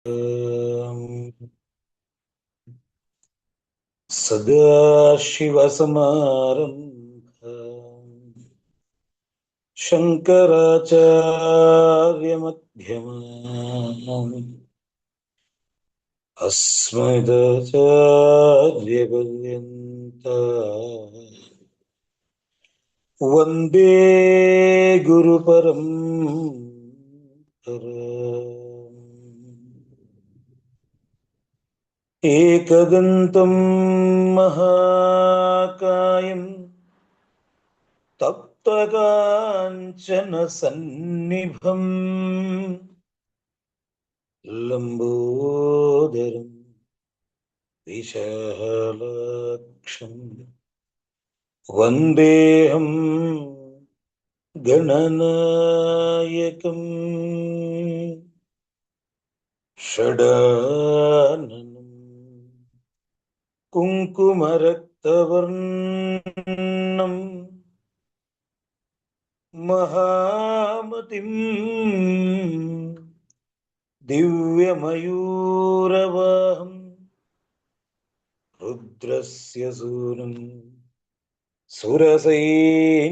सदाशिवसमारम्भाम् शङ्कराचार्यमध्यमाम् अस्मदाचार्यपर्यन्ताम् वन्दे गुरुपरम्पराम् एकदन्तं महाकायं तप्तकाञ्चनसन्निभं लम्बोदरं विशालाक्षं वन्देऽहं गणनायकम् षडाननं कुङ्कुमरक्तवर्णं महामतिं दिव्यमयूरवाहं रुद्रस्य सूनुं सुरसैन्यनाथं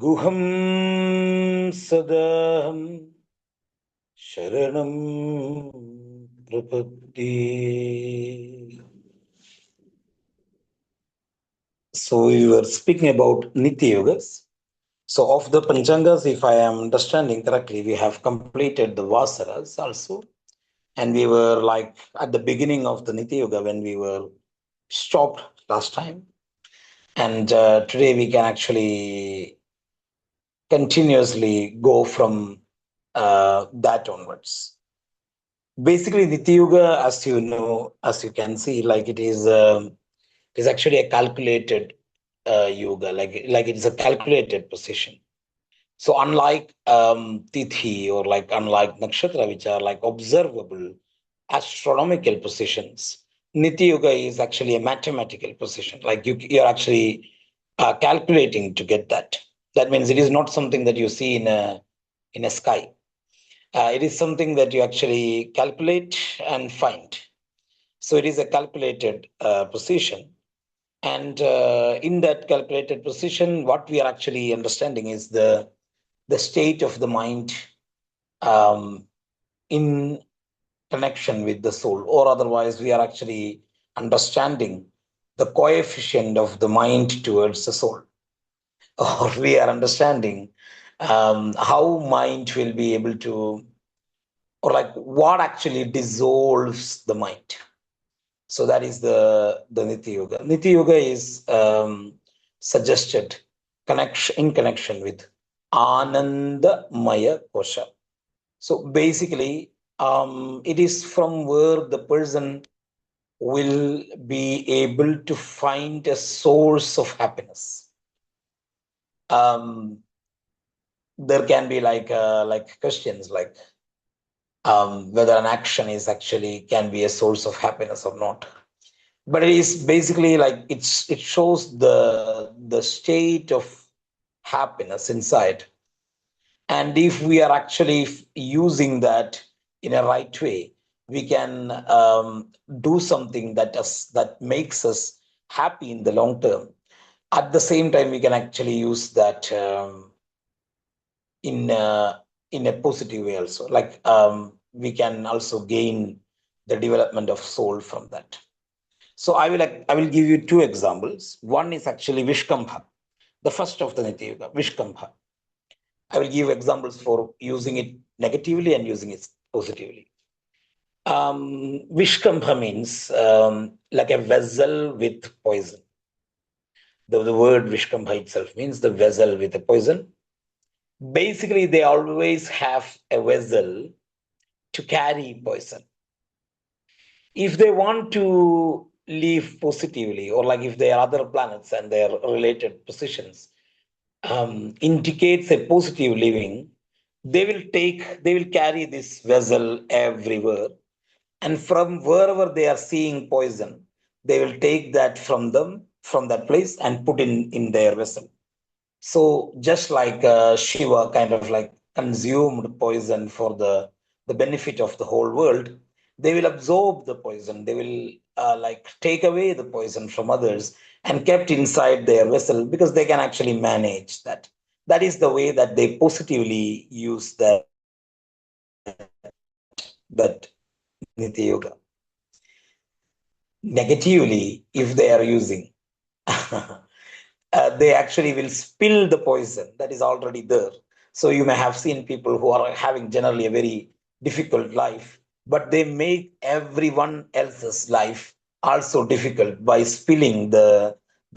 गुहं सदाहं शरणं प्रपद्ये. So we were speaking about Nitya Yogas. So of the Panchangas, if I am understanding correctly, we have completed the Vasaras also. And we were like at the beginning of the Nitya Yoga when we were stopped last time. And today we can actually continuously go from that onwards. Basically, Nitya Yoga, as you know, as you can see, like it is actually a calculated yoga, like it is a calculated position. So unlike Tithi or like unlike Nakshatra, which are like observable astronomical positions, Nitya Yoga is actually a mathematical position. Like you're actually calculating to get that. That means it is not something that you see in a sky. It is something that you actually calculate and find. So it is a calculated position. And in that calculated position, what we are actually understanding is the state of the mind in connection with the soul, or otherwise we are actually understanding the coefficient of the mind towards the soul, or we are understanding how mind will be able to, or like what actually dissolves the mind. So that is the Nitya Yoga. Nitya Yoga is suggested in connection with Ananda Maya Kosha. So basically, it is from where the person will be able to find a source of happiness. There can be like questions like whether an action is actually can be a source of happiness or not. But it is basically like it shows the state of happiness inside. And if we are actually using that in a right way, we can do something that makes us happy in the long term. At the same time, we can actually use that in a positive way also. Like we can also gain the development of soul from that. So I will give you two examples. One is actually Vishkambha, the first of the Nitya Yoga, Vishkambha. I will give examples for using it negatively and using it positively. Vishkambha means like a vessel with poison. The word Vishkambha itself means the vessel with a poison. Basically, they always have a vessel to carry poison. If they want to live positively, or like if there are other planets and their related positions, indicates a positive living, they will carry this vessel everywhere, and from wherever they are seeing poison, they will take that from that place and put in their vessel. So just like Shiva kind of like consumed poison for the benefit of the whole world, they will absorb the poison. They will like take away the poison from others and kept inside their vessel because they can actually manage that. That is the way that they positively use that Nitya Yoga. Negatively, if they are using, they actually will spill the poison that is already there. So you may have seen people who are having generally a very difficult life, but they make everyone else's life also difficult by spilling the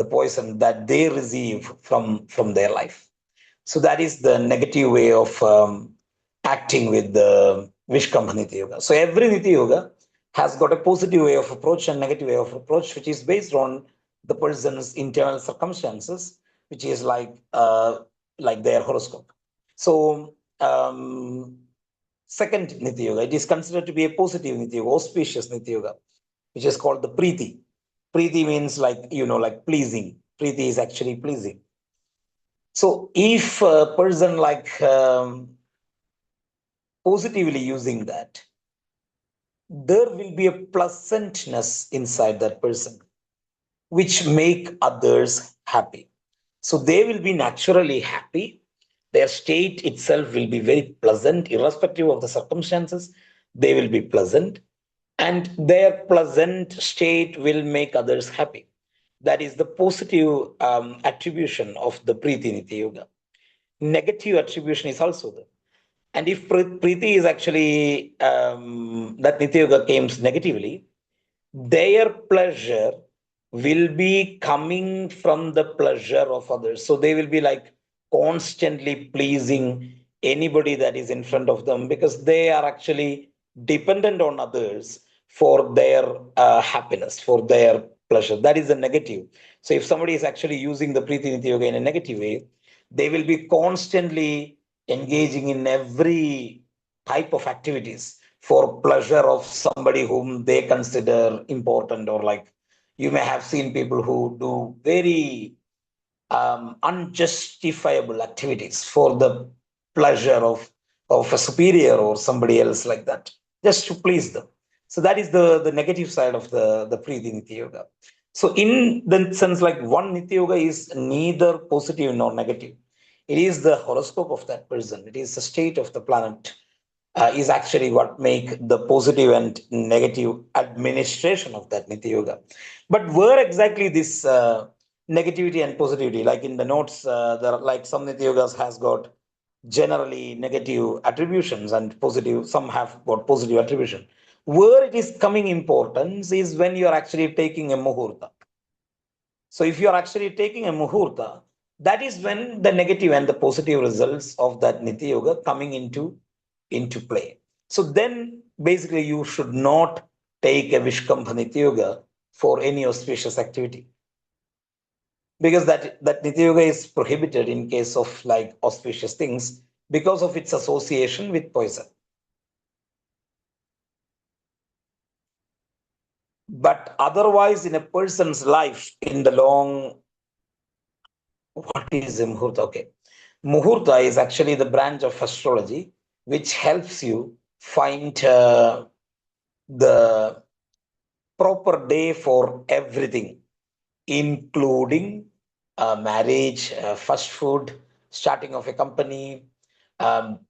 poison that they receive from their life. So that is the negative way of acting with the Vishkambha Nitya Yoga. So every Nitya Yoga has got a positive way of approach and negative way of approach, which is based on the person's internal circumstances, which is like their horoscope. So second Nitya Yoga, it is considered to be a positive Nitya Yoga, auspicious Nitya Yoga, which is called the Preeti. Preeti means like pleasing. Preeti is actually pleasing. So if a person positively using that, there will be a pleasantness inside that person, which make others happy. So they will be naturally happy. Their state itself will be very pleasant, irrespective of the circumstances. They will be pleasant, and their pleasant state will make others happy. That is the positive attribution of the Preeti Nitya Yoga. Negative attribution is also there. And if Preeti is actually that Nitya Yoga comes negatively, their pleasure will be coming from the pleasure of others. So they will be like constantly pleasing anybody that is in front of them because they are actually dependent on others for their happiness, for their pleasure. That is the negative. So if somebody is actually using the Preeti Nitya Yoga in a negative way, they will be constantly engaging in every type of activities for pleasure of somebody whom they consider important, or like you may have seen people who do very unjustifiable activities for the pleasure of a superior or somebody else, like that, just to please them. So that is the negative side of the Preeti Nitya Yoga. So in the sense, like one Nitya Yoga is neither positive nor negative. It is the horoscope of that person. It is the state of the planet is actually what make the positive and negative administration of that Nitya Yoga. But where exactly this negativity and positivity, like in the notes, there are like some Nitya Yogas has got generally negative attributions and positive, some have got positive attribution. Where it is coming importance is when you are actually taking a muhurta. So if you are actually taking a muhurta, that is when the negative and the positive results of that Nitya Yoga coming into play. So then basically you should not take a Vishkambha Nitya Yoga for any auspicious activity. Because that Nitya Yoga is prohibited in case of like auspicious things because of its association with poison. But otherwise, in a person's life, in the long, what is a Muhurta? Okay. Muhurta is actually the branch of astrology which helps you find the proper day for everything, including marriage, first food, starting of a company,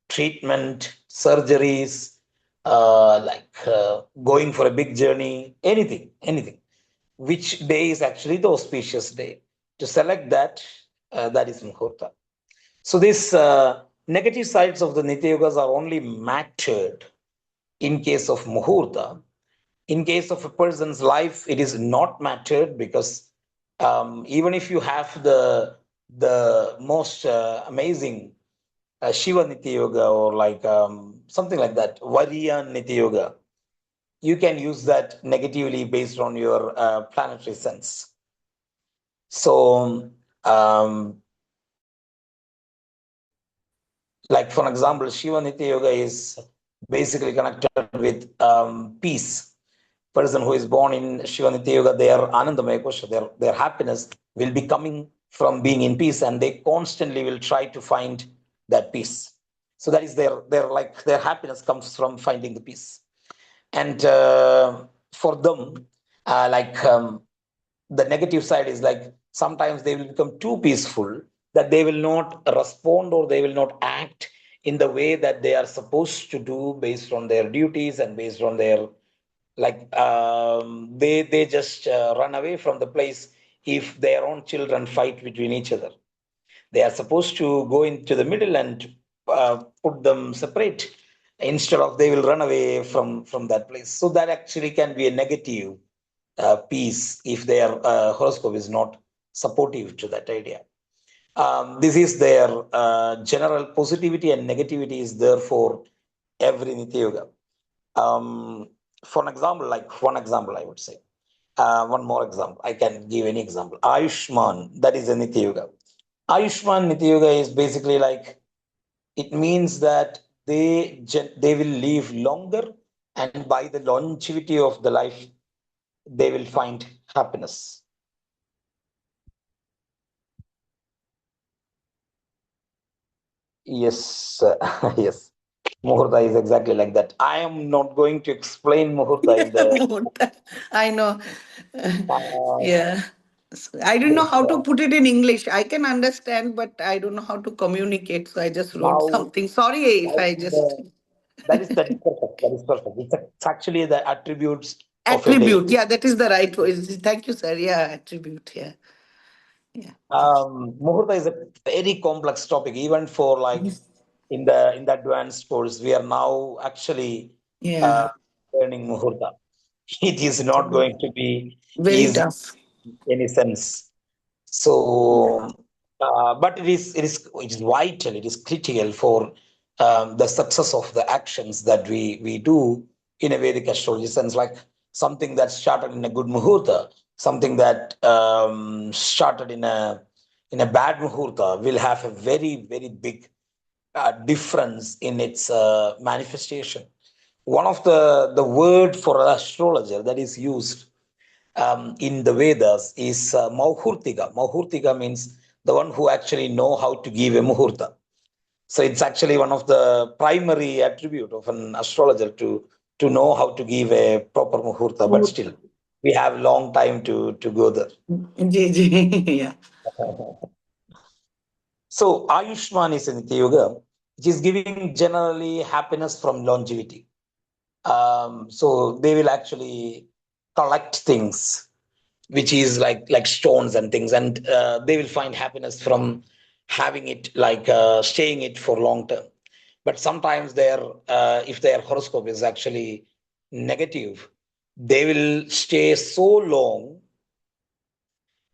treatment, surgeries, going for a big journey, anything. Which day is actually the auspicious day? To select that, that is Muhurta. So these negative sides of the Nitya Yogas are only mattered in case of Muhurta. In case of a person's life, it is not mattered because even if you have the most amazing Shiva Nitya Yoga or like something like that, Variya Nitya Yoga, you can use that negatively based on your planetary sense. So, like for example, Shiva Nitya Yoga is basically connected with peace. Person who is born in Shiva Nitya Yoga, their Anandamaya Kosha, their happiness will be coming from being in peace, and they constantly will try to find that peace. So that is their happiness comes from finding the peace. And for them, like the negative side is like sometimes they will become too peaceful that they will not respond or they will not act in the way that they are supposed to do based on their duties and based on their they just run away from the place if their own children fight between each other. They are supposed to go into the middle and put them separate. Instead of they will run away from that place. So that actually can be a negative piece if their horoscope is not supportive to that idea. This is their general positivity and negativity is there for every Nitya Yoga. For an example, like one example, I would say, one more example. I can give any example. Ayushman, that is a Nitya Yoga. Ayushman Nitya Yoga is basically like it means that they will live longer, and by the longevity of the life, they will find happiness. Yes, yes. Muhurta is exactly like that. I am not going to explain Muhurta in the. I know. Uh, Yeah. I don't know yes, how to put it in English. I can understand, but I don't know how to communicate. So I just wrote now, something. Sorry if I just. that is perfect. That is perfect. It's actually the attributes of a Attribute. deity. Yeah, that is the right word. Thank you, sir. Yeah, attribute. Yeah. Yeah. Thank Muhurta is a very complex topic, even for like you. in the advanced course. We are now actually uh, Yeah. learning Muhurta. It is not going to be Very easy tough. in any sense. Yeah. So, but it is vital. It is critical for the success of the actions that we do in a Vedic astrology sense, like something that started in a good muhurta, something that started in a bad muhurta will have a very big difference in its manifestation. One of the word for an astrologer that is used in the Vedas is Mauhurtiga. Mauhurtiga means the one who actually know how to give a muhurta. So it's actually one of the primary attribute of an astrologer to know how to give a proper muhurta. But still, we have long time to go there. J. Yeah. So Ayushman is in Nitya Yoga, which is giving generally happiness from longevity. So they will actually collect things which is like stones and things, and they will find happiness from having it like staying it for long term. But sometimes their if their horoscope is actually negative, they will stay so long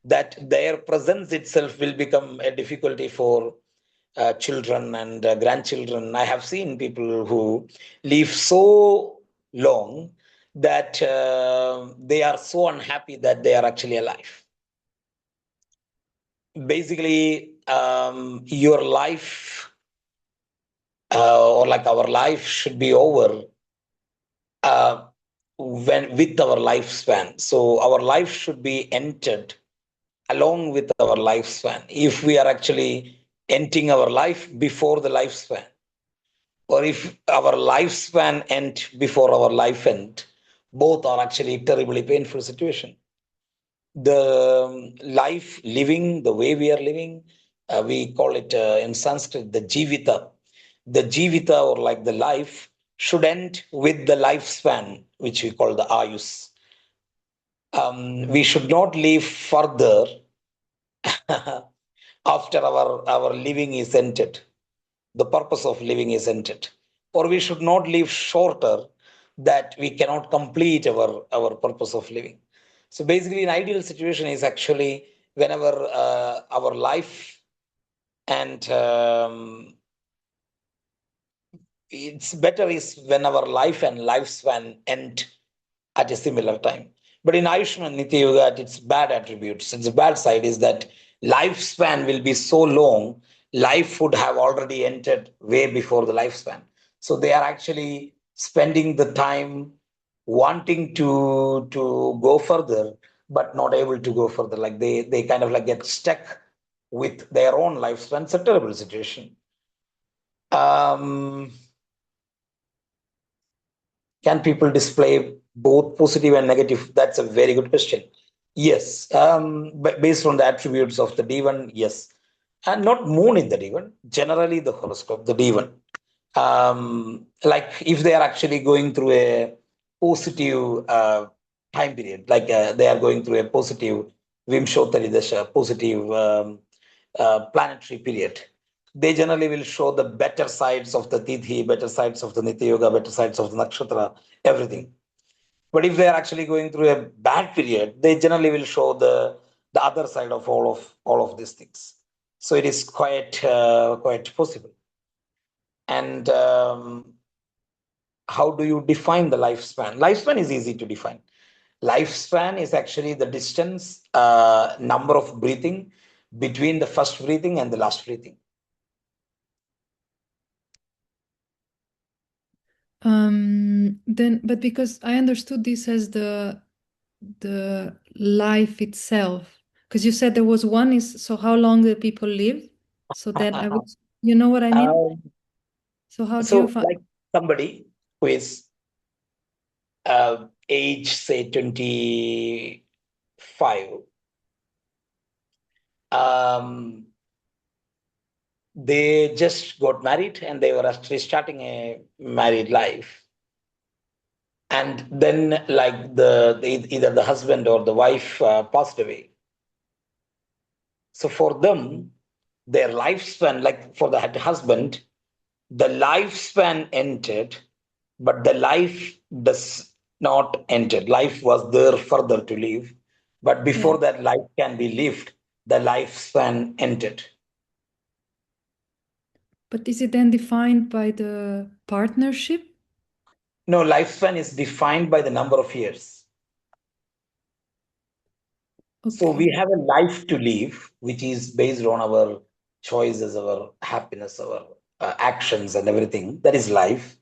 that their presence itself will become a difficulty for children and grandchildren. I have seen people who live so long that they are so unhappy that they are actually alive. Basically, your life or like our life should be over uh, when with our lifespan. So our life should be entered along with our lifespan. If we are actually ending our life before the lifespan, or if our lifespan end before our life end, both are actually terribly painful situation. The life living the way we are living, we call it in Sanskrit the jivita. The jivita or like the life should end with the lifespan, which we call the ayus. We should not live further after our living is ended. The purpose of living is ended. Or we should not live shorter that we cannot complete our purpose of living. So basically, an ideal situation is actually whenever our life and it's better is when our life and lifespan end at a similar time. But in Ayushman Nitya Yoga, at its bad attributes, its bad side is that lifespan will be so long, life would have already entered way before the lifespan. So they are actually spending the time wanting to go further, but not able to go further. Like they kind of like get stuck with their own lifespan. It's a terrible situation. Um, can people display both positive and negative? That's a very good question. Yes, but based on the attributes of the D1, yes, and not moon in the D1. Generally, the horoscope, the D1. Like if they are actually going through a positive time period, like they are going through a positive Vimshottari Dasha, positive planetary period, they generally will show the better sides of the Tithi, better sides of the Nitya Yoga, better sides of the Nakshatra, everything. But if they are actually going through a bad period, they generally will show the other side of all of these things. So it is quite possible. And how do you define the lifespan? Lifespan is easy to define. Lifespan is actually the distance, number of breathing between the first breathing and the last breathing. Then, but because I understood this as the life itself, because you said there was one is so how long the people live, so that I would, you know what I mean? Um, So how do you so, find? like somebody who is age, say 25, um, they just got married and they were actually starting a married life. And then, like either the husband or the wife passed away. So for them, their lifespan, like for the husband, the lifespan ended, but the life does not ended. Life was there further to live, but Yeah, before that life can be lived, the lifespan ended. but is it then defined by the partnership? No, lifespan is defined by the number of years. So we Okay. have a life to live, which is based on our choices, our happiness, our actions, and everything. That is life.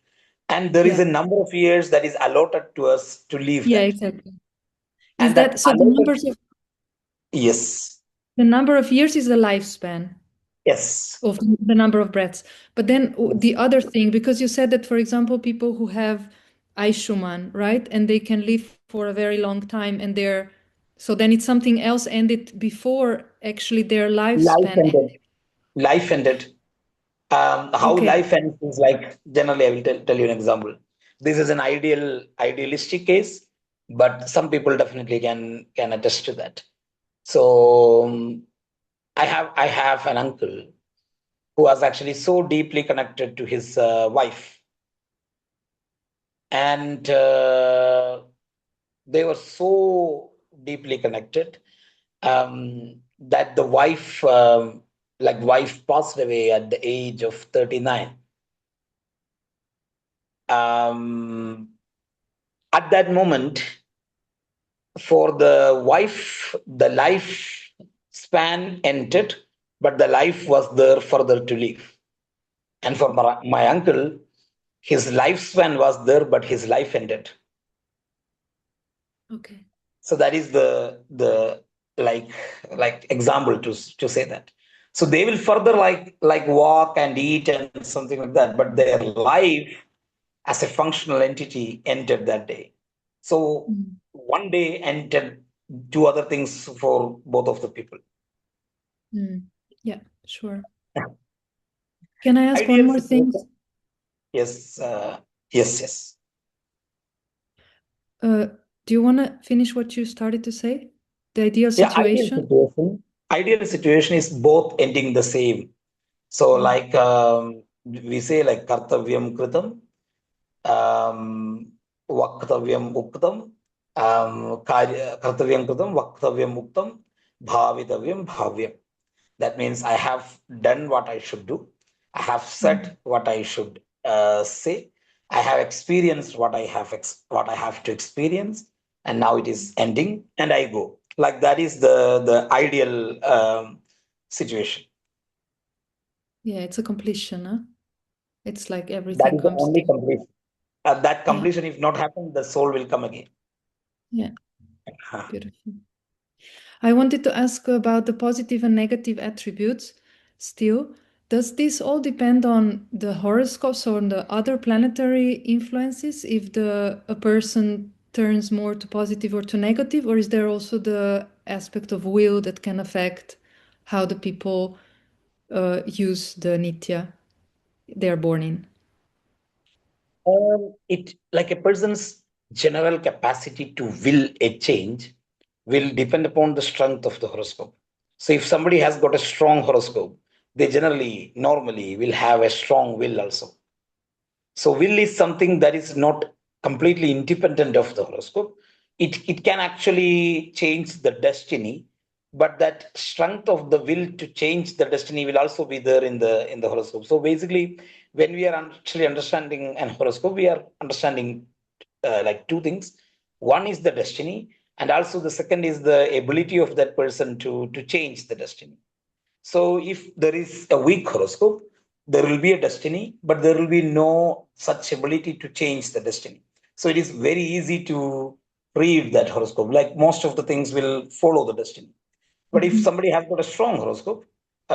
And there is Yeah. a number of years that is allotted to us to live Yeah, that. exactly. Is And that that so? allotted, yes, The number of years is the lifespan yes, of the number of breaths. But then yes. the other thing, because you said that, for example, people who have Aishuman, right, and they can live for a very long time, and they're so then it's something else ended before actually their Life lifespan. ended. Life ended. How Okay. life ends is like generally, I will tell you an example. This is an idealistic case, but some people definitely can attest to that. So I have an uncle who was actually so deeply connected to his wife, and they were so deeply connected that the wife, wife passed away at the age of 39. Um, at that moment, for the wife, the life span ended, but the life was there further to live. And for my uncle, his lifespan was there, but his life ended. Okay. So that is the like example to say that. So they will further like walk and eat and something like that, but their life as a functional entity ended that day. So Mm. one day ended two other things for both of the people. Mm. Yeah, sure. Can I ask one Ideal more thing? situation. Yes, yes. Uh, do you want to finish what you started to say? The ideal Yeah, situation? ideal situation is both ending the same. So Mm. like we say like kartavyam kritam, um, vaktavyam uktam, kartavyam kritam, vaktavyam uktam, bhavitavyam bhavyam. That means I have done what I should do. I have Mm. said what I should say. I have experienced what I have to experience, and now it is ending, and I go. Like that is the ideal situation. Yeah, it's a completion, huh? It's like That everything is the comes only to. completion. That Yeah, completion, if not happened, the soul will come again. yeah, beautiful. I wanted to ask about the positive and negative attributes still. Does this all depend on the horoscopes or on the other planetary influences if a person turns more to positive or to negative, or is there also the aspect of will that can affect how the people use the nitya they are born in? It like a person's general capacity to will a change will depend upon the strength of the horoscope. So if somebody has got a strong horoscope, they generally normally will have a strong will also. So will is something that is not completely independent of the horoscope. It can actually change the destiny, but that strength of the will to change the destiny will also be there in the horoscope. So basically, when we are actually understanding an horoscope, we are understanding like two things. One is the destiny, and also the second is the ability of that person to change the destiny. So if there is a weak horoscope, there will be a destiny, but there will be no such ability to change the destiny. So it is very easy to read that horoscope. Like most of the things will follow the destiny. But if somebody has got a strong horoscope,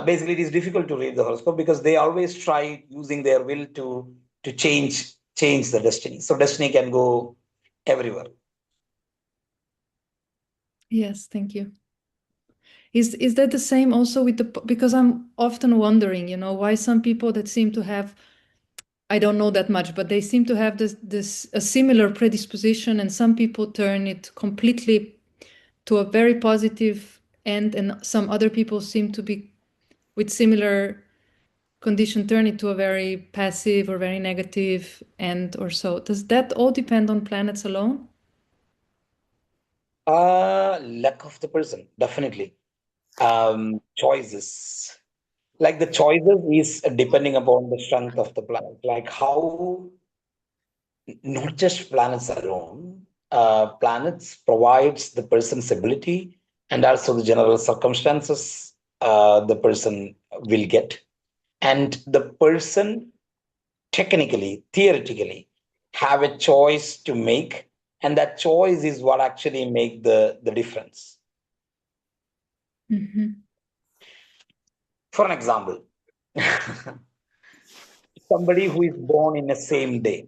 basically it is difficult to read the horoscope because they always try using their will to change the destiny. So destiny can go everywhere. Yes, thank you. Is that the same also with because I'm often wondering, why some people that seem to have, I don't know that much, but they seem to have this a similar predisposition, and some people turn it completely to a very positive end, and some other people seem to be with similar condition turn it to a very passive or very negative end or so. Does that all depend on planets alone? Luck of the person, definitely. Choices. Like the choices is depending upon the strength of the planet, like how not just planets alone, planets provides the person's ability and also the general circumstances the person will get, and the person technically, theoretically, have a choice to make, and that choice is what actually make the difference. Mm-hmm. For an example, somebody who is born in the same day.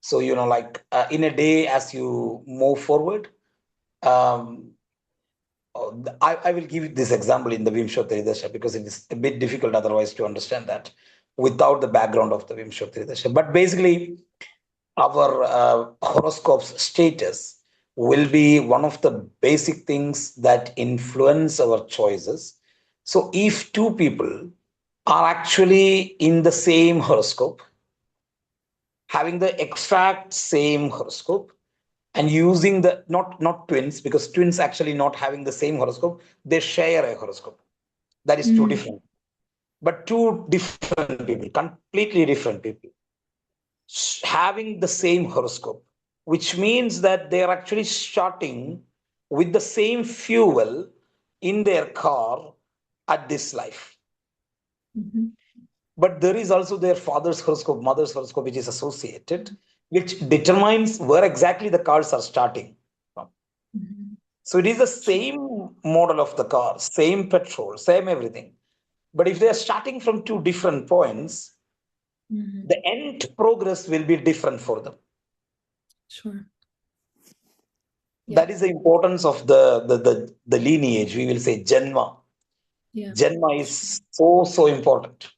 So, like in a day, as you move forward, um, I will give this example in the Vimshottari Dasha because it is a bit difficult otherwise to understand that without the background of the Vimshottari Dasha. But basically, our horoscope's status will be one of the basic things that influence our choices. So, if two people are actually in the same horoscope, having the exact same horoscope, and using the not twins, because twins actually not having the same horoscope, they share a horoscope. That is two different, but two different people, completely different people, having the same horoscope, which means that they are actually starting with the same fuel in their car at this life. Mm-hmm. But there is also their father's horoscope, mother's horoscope, which is associated, which determines where exactly the cars are starting from. Mm-hmm. So it is the same model of the car, same petrol, same everything. But if they are starting from two different points, Mm-hmm. the end progress will be different for them. Sure. Yeah. That is the importance of the lineage. We will say Janma. Yeah. Janma is so important.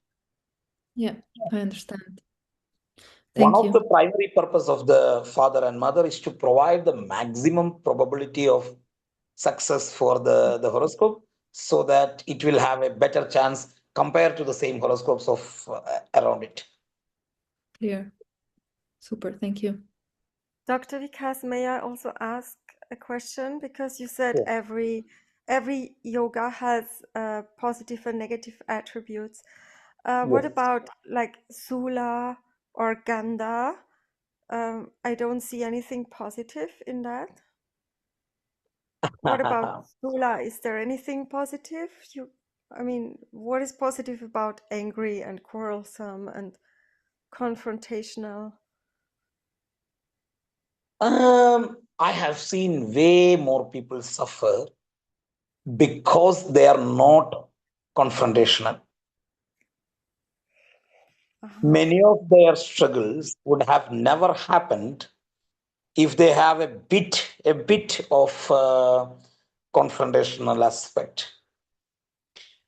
Yeah, I understand. One Thank of you. the primary purpose of the father and mother is to provide the maximum probability of success for the horoscope so that it will have a better chance compared to the same horoscopes of around it. Clear. Super. Thank you. Dr. Vikas, may I also ask a question? Because you said Yeah. every yoga has positive and negative attributes. What Yes. about like Sula or Ganda? I don't see anything positive in that. What about Sula? Is there anything positive? What is positive about angry and quarrelsome and confrontational? I have seen way more people suffer because they are not confrontational. Many of their struggles would have never happened if they have a bit of confrontational aspect.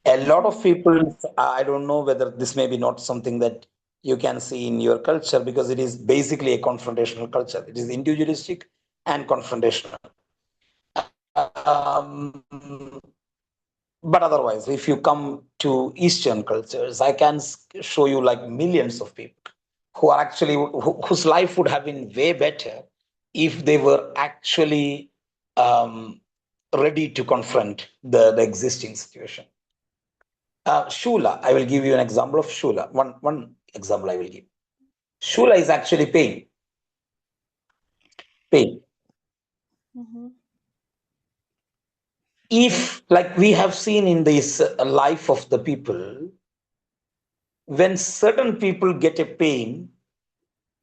A lot of people, I don't know whether this may be not something that you can see in your culture, because it is basically a confrontational culture. It is individualistic and confrontational. But otherwise, if you come to Eastern cultures, I can show you like millions of people who are actually whose life would have been way better if they were actually um, ready to confront the existing situation. Shula, I will give you an example of Shula. One example I will give. Shula is actually pain. Pain. Mm-hmm. If, like we have seen in this life of the people, when certain people get a pain,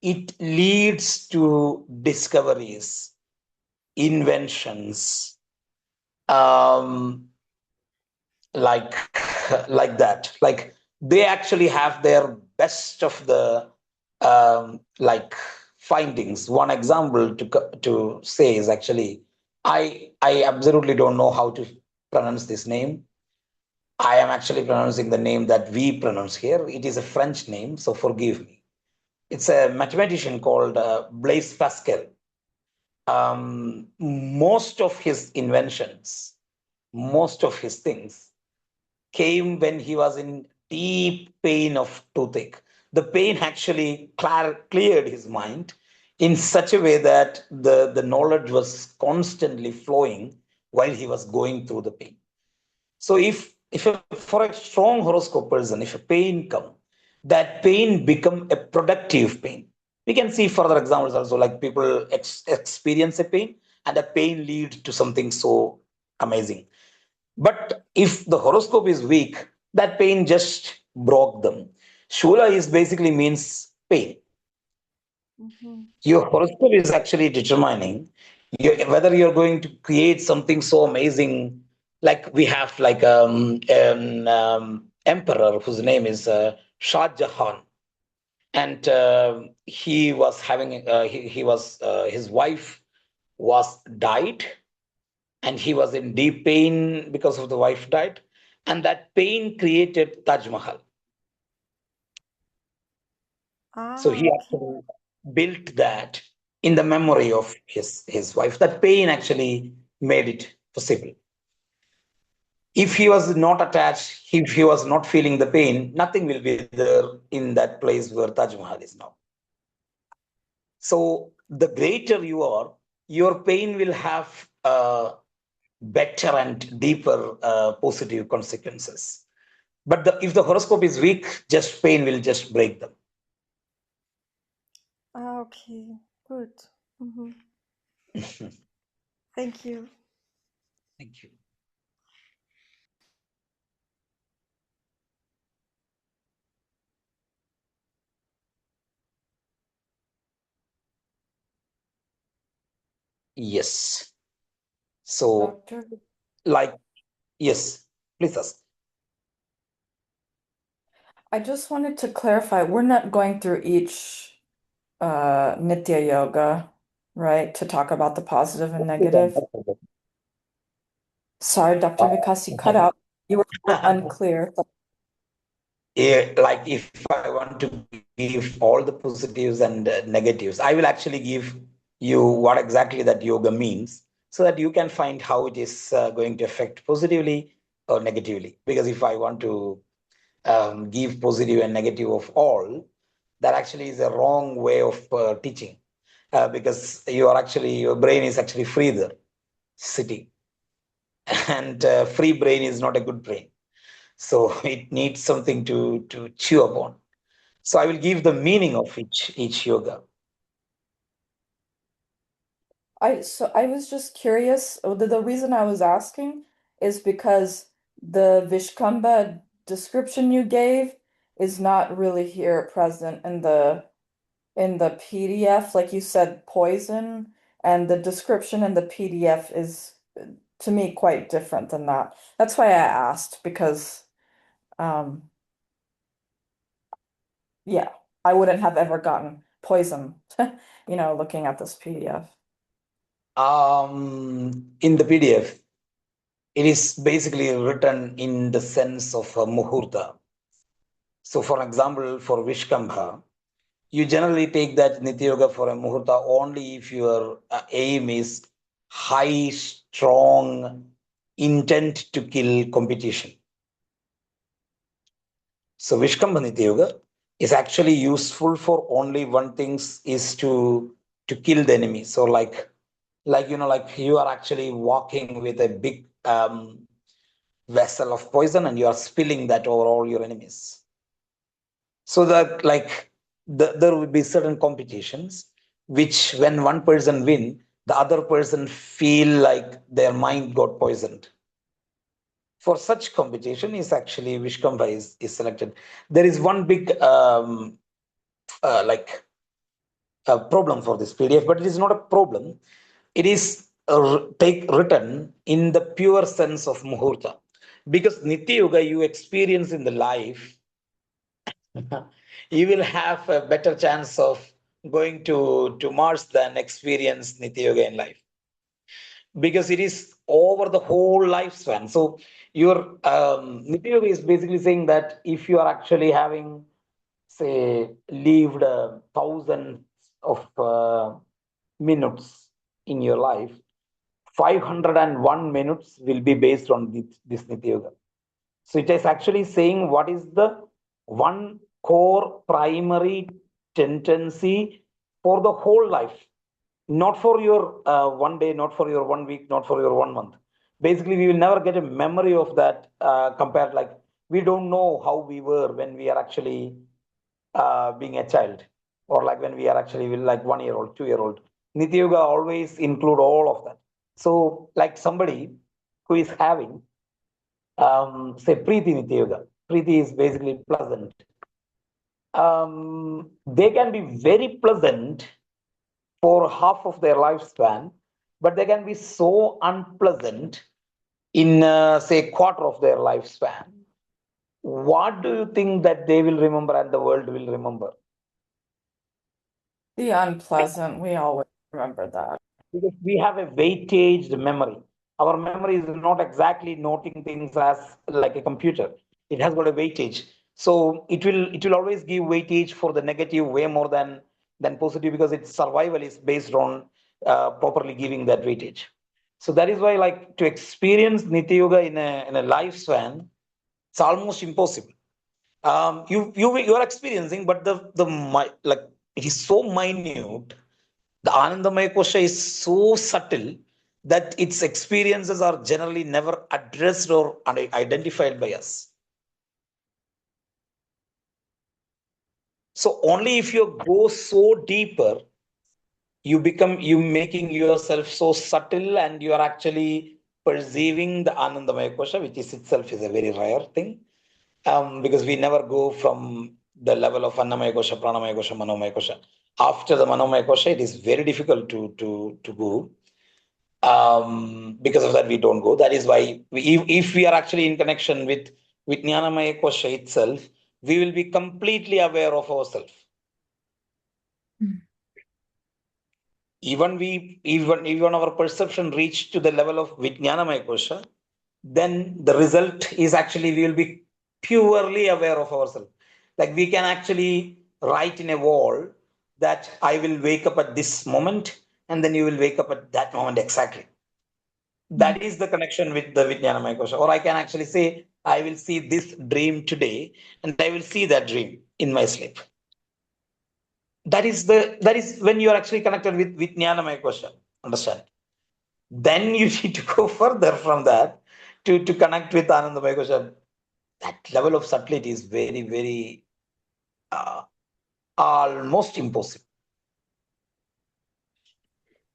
it leads to discoveries, inventions, um, like like that. Like they actually have their best of the like findings. One example to say is actually, I absolutely don't know how to pronounce this name. I am actually pronouncing the name that we pronounce here. It is a French name, so forgive me. It's a mathematician called Blaise Pascal. Most of his inventions, most of his things came when he was in deep pain of toothache. The pain actually cleared his mind in such a way that the knowledge was constantly flowing while he was going through the pain. So for a strong horoscope person, if a pain come, that pain become a productive pain. We can see further examples also, like people experience a pain and the pain leads to something so amazing. But if the horoscope is weak, that pain just broke them. Shula is basically means pain. Mm-hmm. Your horoscope is actually determining whether you're going to create something so amazing. Like we have like an emperor whose name is Shah Jahan, and he was having he was his wife was died, and he was in deep pain because of the wife died, and that pain created Taj Mahal. So Ah, he okay. actually built that in the memory of his wife. That pain actually made it possible. If he was not attached, if he was not feeling the pain, nothing will be there in that place where Taj Mahal is now. So the greater you are, your pain will have better and deeper positive consequences. But if the horoscope is weak, just pain will just break them. Ah, okay. Good. Mm-hmm. Thank you. Thank you. Yes. So, Doctor, like, yes, please ask. I just wanted to clarify, we're not going through each Nitya Yoga, right, to talk about the positive and negative. Sorry, Dr. Vikas, you cut out. You were a little unclear. Yeah, like if I want to give all the positives and negatives, I will actually give you what exactly that yoga means so that you can find how it is going to affect positively or negatively. Because if I want to give positive and negative of all, that actually is a wrong way of teaching, because your brain is actually free there, sitting, and free brain is not a good brain. So it needs something to chew upon. So I will give the meaning of each yoga. I was just curious. The reason I was asking is because the Vishkamba description you gave is not really here present in the PDF. Like you said, poison, and the description in the PDF is to me quite different than that. That's why I asked because um yeah, I wouldn't have ever gotten poison, looking at this PDF. In the PDF, it is basically written in the sense of a muhurta. So, for example, for Vishkambha, you generally take that Nitya Yoga for a muhurta only if your aim is high, strong intent to kill competition. So Vishkamba Nitya Yoga is actually useful for only one thing is to kill the enemy. So like you are actually walking with a big vessel of poison and you are spilling that over all your enemies. So that there will be certain competitions which when one person win, the other person feel like their mind got poisoned. For such competition is actually Vishkamba is selected. There is one big like a problem for this PDF, but it is not a problem. It is written in the pure sense of Muhurta. Because Nitya Yoga you experience in the life, you will have a better chance of going to Mars than experience Nitya Yoga in life. Because it is over the whole lifespan. So your Nitya Yoga is basically saying that if you are actually having, say, lived thousands of minutes in your life, 501 minutes will be based on this Nitya Yoga. So it is actually saying what is the one core primary tendency for the whole life, not for your 1 day, not for your 1 week, not for your 1 month. Basically, we will never get a memory of that compared like we don't know how we were when we are actually being a child or like when we are actually like 1 year old, 2 year old. Nitya Yoga always include all of that. So like somebody who is having say Preeti Nitya Yoga. Preeti is basically pleasant. They can be very pleasant for half of their lifespan, but they can be so unpleasant in say quarter of their lifespan. What do you think that they will remember and the world will remember? The unpleasant, we always remember that. Because we have a weighted memory. Our memory is not exactly noting things as like a computer. It has got a weightage. So it will always give weightage for the negative way more than positive because its survival is based on properly giving that weightage. So that is why like to experience Nitya Yoga in a lifespan, it's almost impossible. You are experiencing, but like it is so minute. The Anandamaya Kosha is so subtle that its experiences are generally never addressed or identified by us. So only if you go so deeper, you making yourself so subtle and you are actually perceiving the Anandamaya Kosha, which is itself is a very rare thing. Because we never go from the level of Annamaya Kosha, Pranamaya Kosha, Manomaya Kosha. After the Manomaya Kosha, it is very difficult to go. Because of that, we don't go. That is why if we are actually in connection with Jnanamaya Kosha itself, we will be completely aware of ourselves. Mm. Even our perception reach to the level of Vijnanamaya Kosha, then the result is actually we will be purely aware of ourselves. Like we can actually write in a wall that I will wake up at this moment, and then you will wake up at that moment exactly. That is the connection with the Vijnanamaya Kosha. Or I can actually say, I will see this dream today, and I will see that dream in my sleep. That is when you are actually connected with Vijnanamaya Kosha. Understand? Then you need to go further from that to connect with Anandamaya Kosha. That level of subtlety is very, very almost impossible.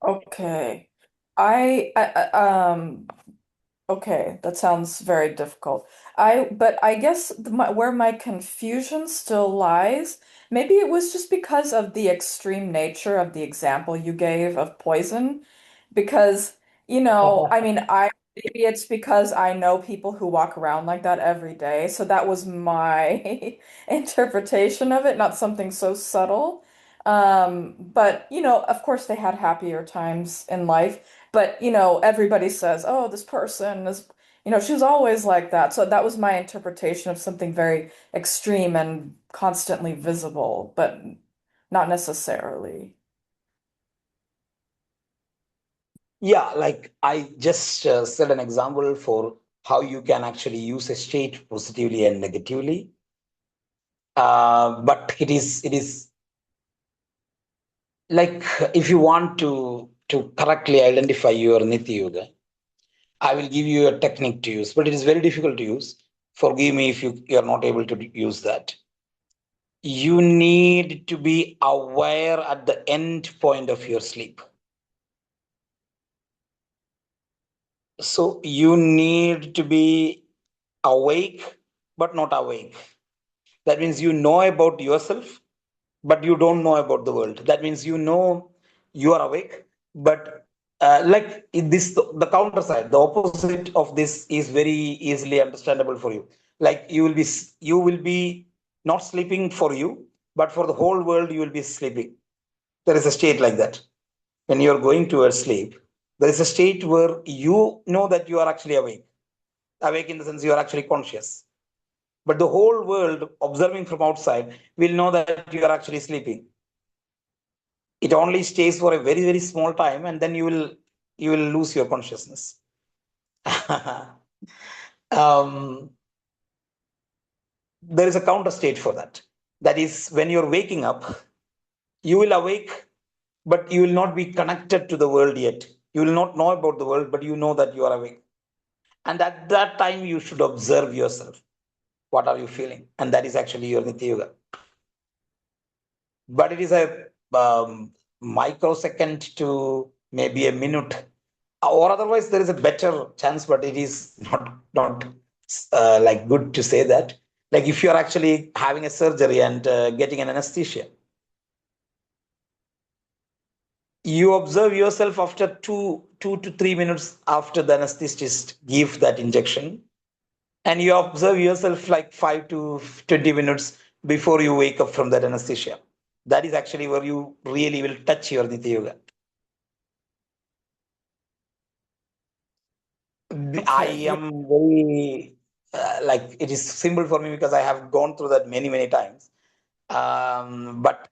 Okay. I okay, that sounds very difficult. But I guess where my confusion still lies, maybe it was just because of the extreme nature of the example you gave of poison. Because, I mean, I Maybe it's because I know people who walk around like that every day. So that was my interpretation of it, not something so subtle. But of course they had happier times in life. But everybody says, oh, this person is, she was always like that. So that was my interpretation of something very extreme and constantly visible, but not necessarily. Yeah, like I just said an example for how you can actually use a state positively and negatively. But it is like if you want to correctly identify your Niti Yoga, I will give you a technique to use, but it is very difficult to use. Forgive me if you are not able to use that. You need to be aware at the end point of your sleep. So you need to be awake, but not awake. That means you know about yourself, but you don't know about the world. That means you know you are awake, but like in this, the counter side, the opposite of this is very easily understandable for you. Like you will be not sleeping for you, but for the whole world you will be sleeping. There is a state like that. When you are going towards sleep, there is a state where you know that you are actually awake. Awake in the sense you are actually conscious. But the whole world observing from outside will know that you are actually sleeping. It only stays for a very, very small time, and then you will lose your consciousness. um, there is a counter state for that. That is when you're waking up, you will awake, but you will not be connected to the world yet. You will not know about the world, but you know that you are awake. And at that time, you should observe yourself. What are you feeling? And that is actually your Nitya Yoga. But it is a microsecond to maybe a minute, or otherwise there is a better chance, but it is not like good to say that. Like if you are actually having a surgery and getting an anesthesia, you observe yourself after 2 to 3 minutes after the anesthetist give that injection, and you observe yourself like 5 to 20 minutes before you wake up from that anesthesia. That is actually where you really will touch your Nitya Yoga. I Okay. am very like it is simple for me because I have gone through that many, many times. But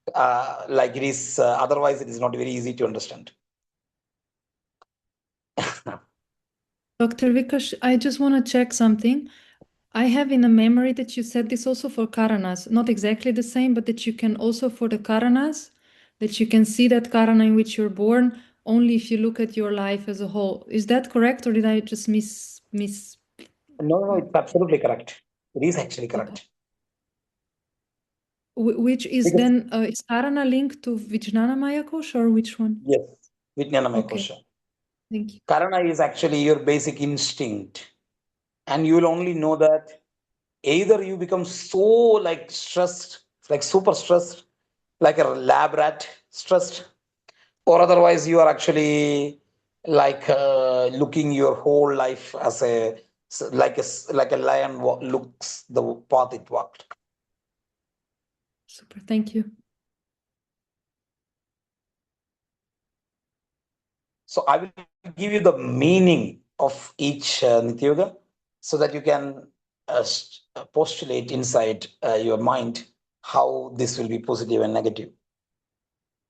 like it is otherwise it is not very easy to understand. Dr. Vikash, I just want to check something. I have in a memory that you said this also for Karanas, not exactly the same, but that you can also for the Karanas, that you can see that Karana in which you're born only if you look at your life as a whole. Is that correct, or did I just miss? No, no, it's absolutely correct. It is actually Okay. correct. Which is Because then is Karana linked to Vijnana Maya Kosha, or which one? yes, Vijnanamaya Okay, Kosha. thank you. Karana is actually your basic instinct, and you will only know that either you become so like stressed, like super stressed, like a lab rat stressed, or otherwise you are actually like looking your whole life as like a lion looks the path it walked. Super, thank you. So I will give you the meaning of each Nitya Yoga so that you can postulate inside your mind how this will be positive and negative.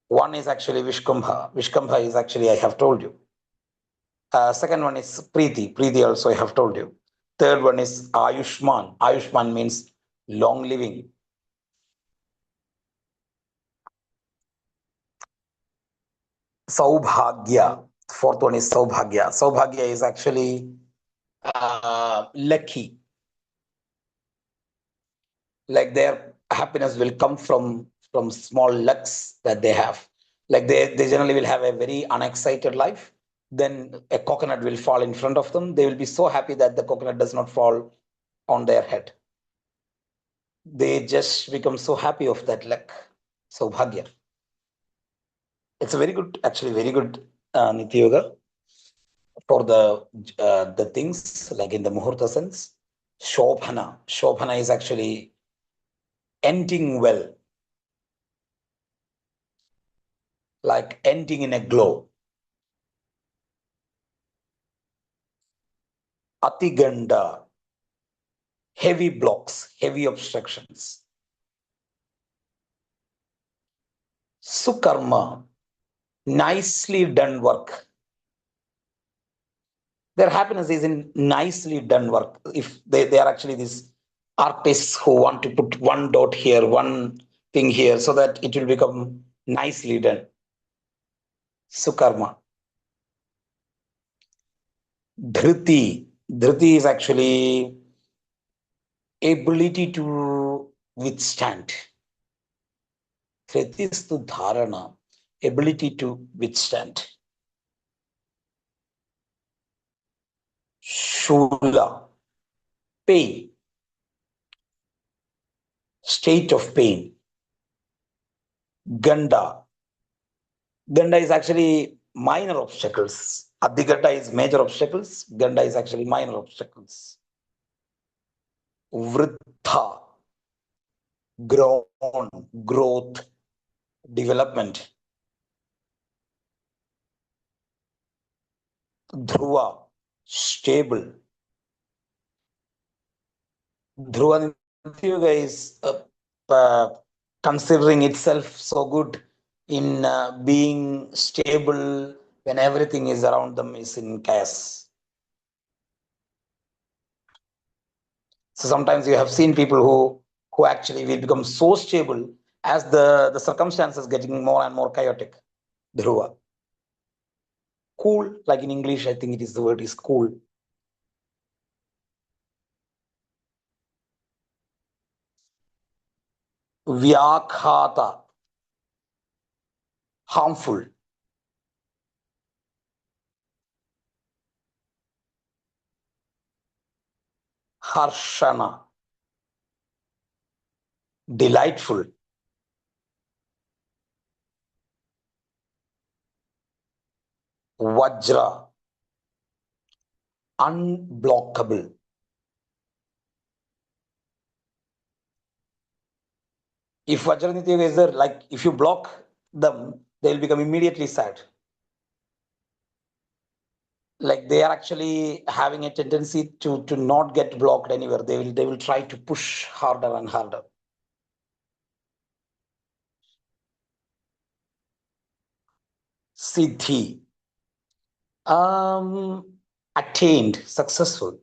One is actually Vishkumbha. Vishkumbha is actually, I have told you. Second one is Preeti. Preeti also I have told you. Third one is Ayushman. Ayushman means long living. Saubhagya. Fourth one is Saubhagya. Saubhagya is actually lucky. Like their happiness will come from small lucks that they have. Like they generally will have a very unexcited life. Then a coconut will fall in front of them. They will be so happy that the coconut does not fall on their head. They just become so happy of that luck. Saubhagya. It's a very good, actually very good Nitya Yoga. for the things like in the Muhurta sense. Shobhana. Shobhana is actually ending well, like ending in a glow. Atiganda, heavy blocks, heavy obstructions. Sukarma, nicely done work. Their happiness is in nicely done work. If they are actually these artists who want to put one dot here, one thing here, so that it will become nicely done. Sukarma. Dhriti. Dhriti is actually ability to withstand. Kritistu dharana, ability to withstand. Shula, pain, state of pain. Ganda, Ganda is actually minor obstacles. Adhigata is major obstacles. Ganda is actually minor obstacles. Vriddha, grown, growth, development. Dhruva, stable. Dhruva Yoga is considering itself so good in being stable when everything is around them is in chaos. So sometimes you have seen people who actually will become so stable as the circumstances getting more and more chaotic. Dhruva. Cool, like in English, I think it is the word is cool. Vyakhata, harmful. Harshana, delightful. Vajra, unblockable. If Vajraniti Yoga is there, like if you block them, they'll become immediately sad. Like they are actually having a tendency to not get blocked anywhere. They will try to push harder and harder. Siddhi, attained, successful.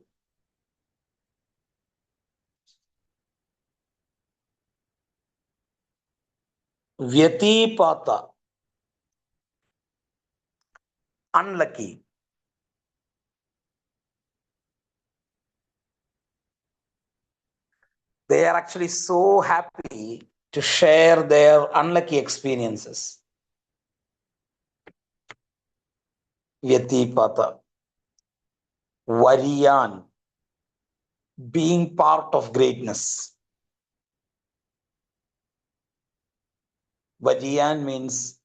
Vyatipata, unlucky. They are actually so happy to share their unlucky experiences. Vyatipata. Variyan, being part of greatness. Variyan means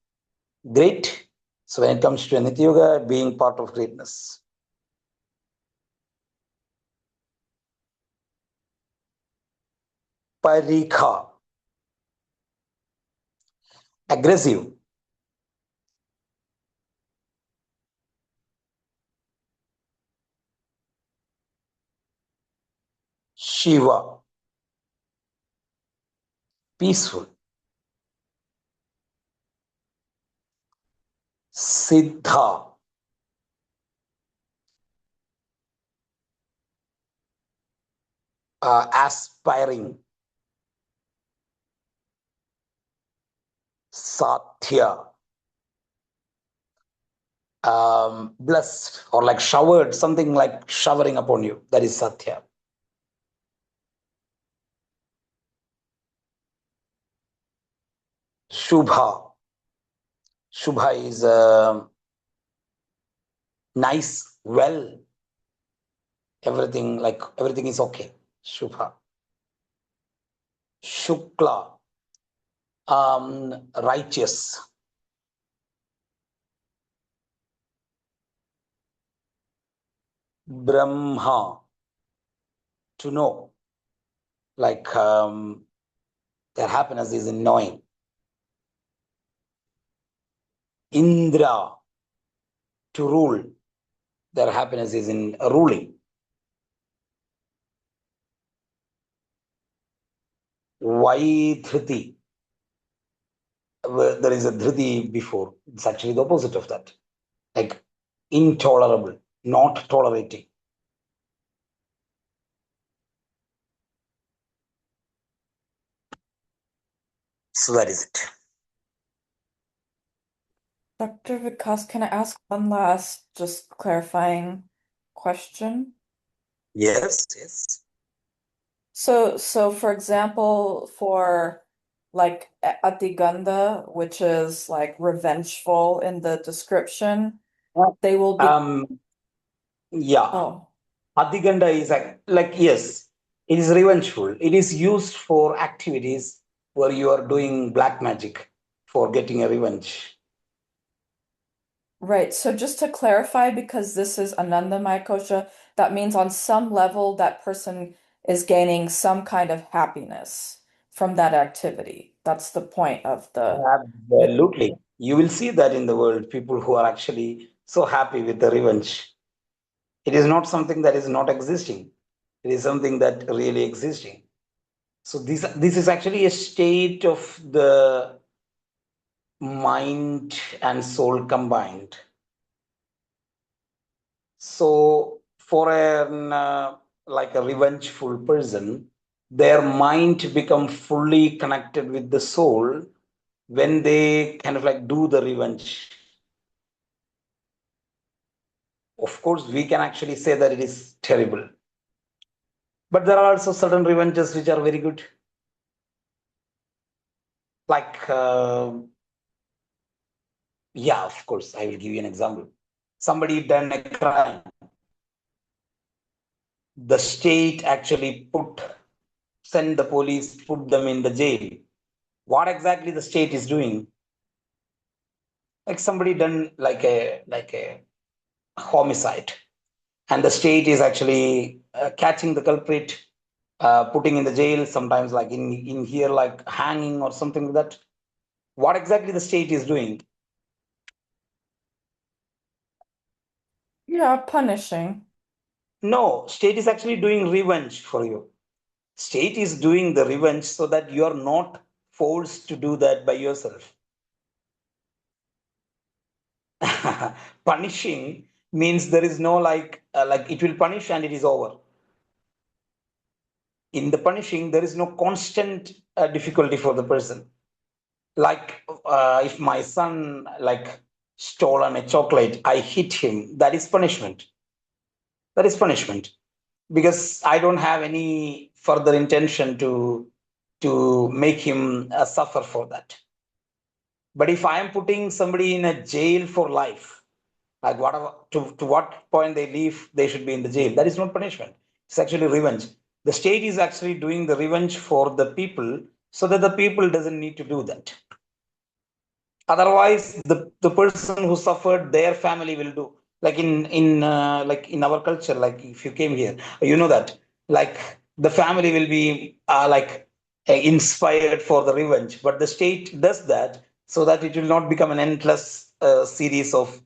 great. So when it comes to Nitya Yoga, being part of greatness. Parikha, aggressive. Shiva, peaceful. Siddha, aspiring. Satya, blessed or like showered, something like showering upon you. That is Satya. Shubha. Shubha is nice, well, everything is okay. Shubha. Shukla, righteous. Brahma to know, like their happiness is in knowing. Indra to rule, their happiness is in ruling. Why Dhriti? There is a Dhriti before. It's actually the opposite of that. Like intolerable, not tolerating. So that is it. Dr. Vikas, can I ask one last just clarifying question? Yes, yes. So for example, for like Atiganda, which is like revengeful in the description, they will be Yeah. oh. Adiganda is like yes, it is revengeful. It is used for activities where you are doing black magic for getting a revenge. Right. So just to clarify, because this is Anandamaya Kosha, that means on some level that person is gaining some kind of happiness from that activity. That's the point of the Absolutely. You will see that in the world, people who are actually so happy with the revenge. It is not something that is not existing. It is something that really existing. So this is actually a state of the mind and soul combined. So for an like a revengeful person, their mind become fully connected with the soul when they kind of like do the revenge. Of course, we can actually say that it is terrible, but there are also certain revenges which are very good. Like, yeah, of course, I will give you an example. Somebody done a crime. The state actually send the police, put them in the jail. What exactly the state is doing? Like somebody done like a homicide, and the state is actually catching the culprit, putting in the jail. Sometimes like in here like hanging or something like that. What exactly the state is doing? yeah, punishing. No, state is actually doing revenge for you. State is doing the revenge so that you are not forced to do that by yourself. Punishing means there is no like it will punish and it is over. In the punishing, there is no constant difficulty for the person. Like if my son like stolen a chocolate, I hit him. That is punishment. That is punishment because I don't have any further intention to make him suffer for that. But if I am putting somebody in a jail for life, like whatever to what point they leave, they should be in the jail. That is not punishment. It's actually revenge. The state is actually doing the revenge for the people so that the people doesn't need to do that. Otherwise, the person who suffered, their family will do. Like in our culture, like if you came here, you know that like the family will be inspired for the revenge, but the state does that so that it will not become an endless series of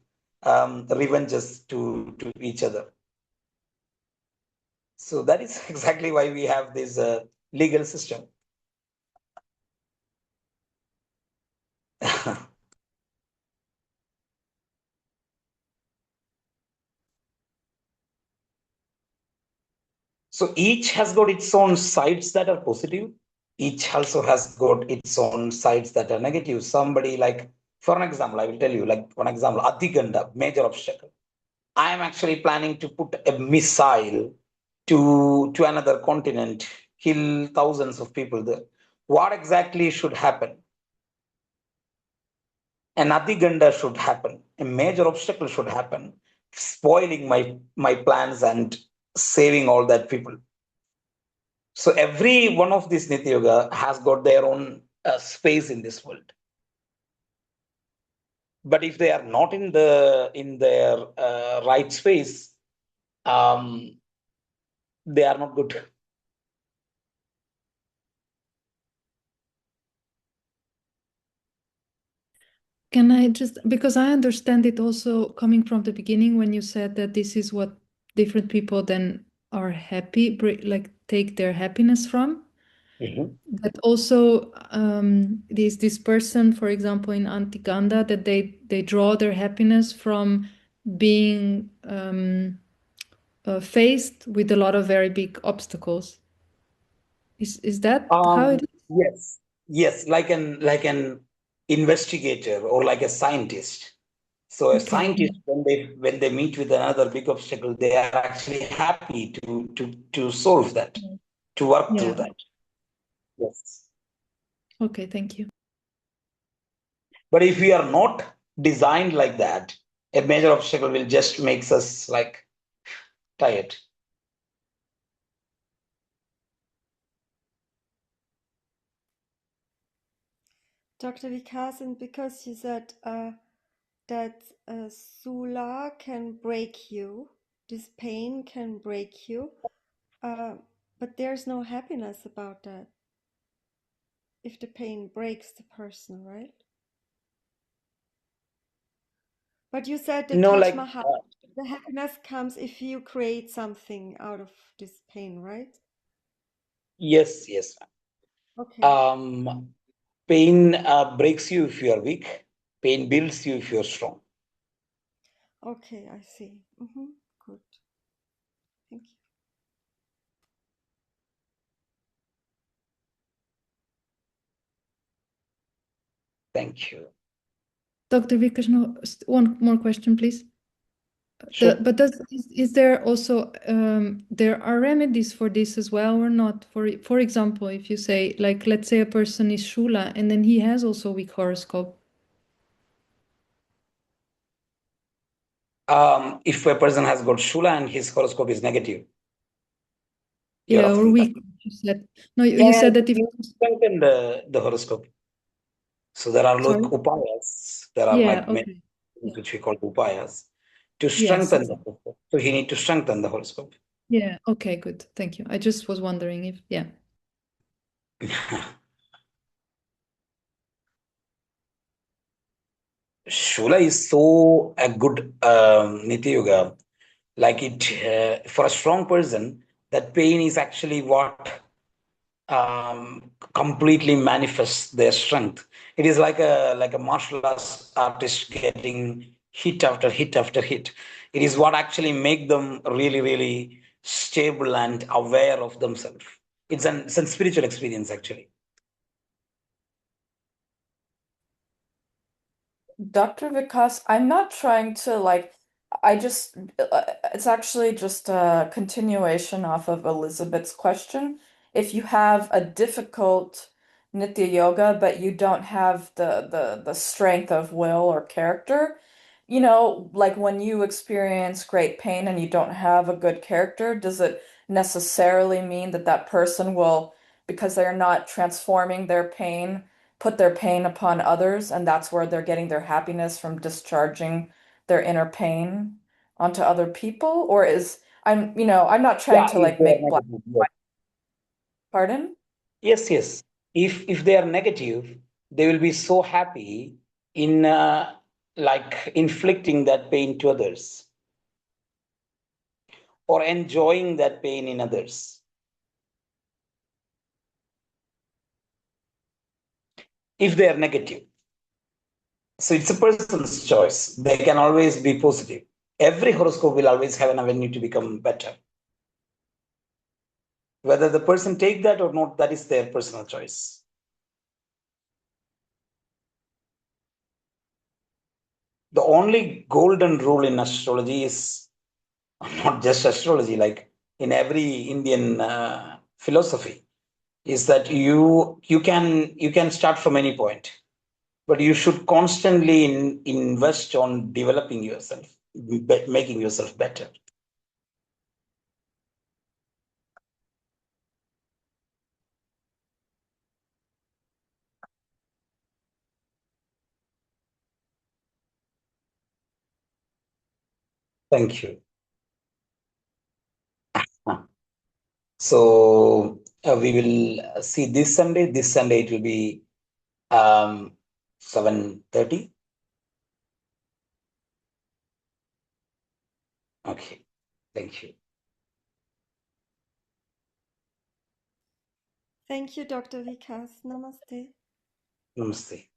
revenges to each other. So that is exactly why we have this legal system. So each has got its own sides that are positive. Each also has got its own sides that are negative. Somebody like, for an example, I will tell you, like one example, Adiganda, major obstacle. I am actually planning to put a missile to another continent, kill thousands of people there. What exactly should happen? An Adiganda should happen. A major obstacle should happen, spoiling my plans and saving all that people. So every one of these Nitya Yoga has got their own space in this world. But if they are not in their right space, um, they are not good. Can I just, because I understand it also coming from the beginning when you said that this is what different people then are happy, like take their happiness from. Mhm. That also this person, for example, in Antiganda, that they draw their happiness from being faced with a lot of very big obstacles. Is that how it is? Yes, yes, like an investigator or like a scientist. So a Okay. scientist, when they meet with another big obstacle, they are actually happy to solve that, to work through Yeah. that. Yes. Okay. Thank you. But if we are not designed like that, a major obstacle will just makes us like tired. Dr. Vikasan, because you said that Sula can break you, this pain can break you, but there's no happiness about that if the pain breaks the person, right? But you said the No, Taj like Mahal, the happiness comes if you create something out of this pain, right? yes, yes. Okay, Pain breaks you if you are weak. Pain builds you if you are strong. okay, I see. Good. Thank you. Thank you. Dr. Vickers, no, one more question, please. Sure. But is there also there are remedies for this as well or not? For example, if you say, like, let's say a person is Shula and then he has also weak horoscope. If a person has got Shula and his horoscope is negative, you're Yeah, or asking that. weak. You said no. You Yeah, said that if you strengthen the horoscope. So there are like sorry. upayas. There are Yeah. like many Okay. things which we call upayas to Yes. strengthen the horoscope. So he need to strengthen the horoscope. Yeah. Okay. Good. Thank you. I just was wondering if yeah. Shula is so a good Niti Yoga. Like it for a strong person, that pain is actually what completely manifests their strength. It is like a martial artist getting hit after hit after hit. It is what actually make them really, really stable and aware of themselves. It's a spiritual experience actually. Dr. Vikas, I'm not trying to like, I just, it's actually just a continuation off of Elizabeth's question. If you have a difficult Nitya Yoga, but you don't have the strength of will or character, like when you experience great pain and you don't have a good character, does it necessarily mean that that person will, because they're not transforming their pain, put their pain upon others, and that's where they're getting their happiness from discharging their inner pain onto other people? Or I'm not trying Yeah, to if like they are make black, negative. Yes, pardon? yes. Yes. If they are negative, they will be so happy in like inflicting that pain to others or enjoying that pain in others. If they are negative. So it's a person's choice. They can always be positive. Every horoscope will always have an avenue to become better. Whether the person take that or not, that is their personal choice. The only golden rule in astrology is not just astrology, like in every Indian philosophy, is that you can start from any point, but you should constantly invest on developing yourself, making yourself better. Thank you. So we will see this Sunday. This Sunday it will be 7:30. Okay, thank you. Thank you, Dr. Vikas. Namaste. Namaste.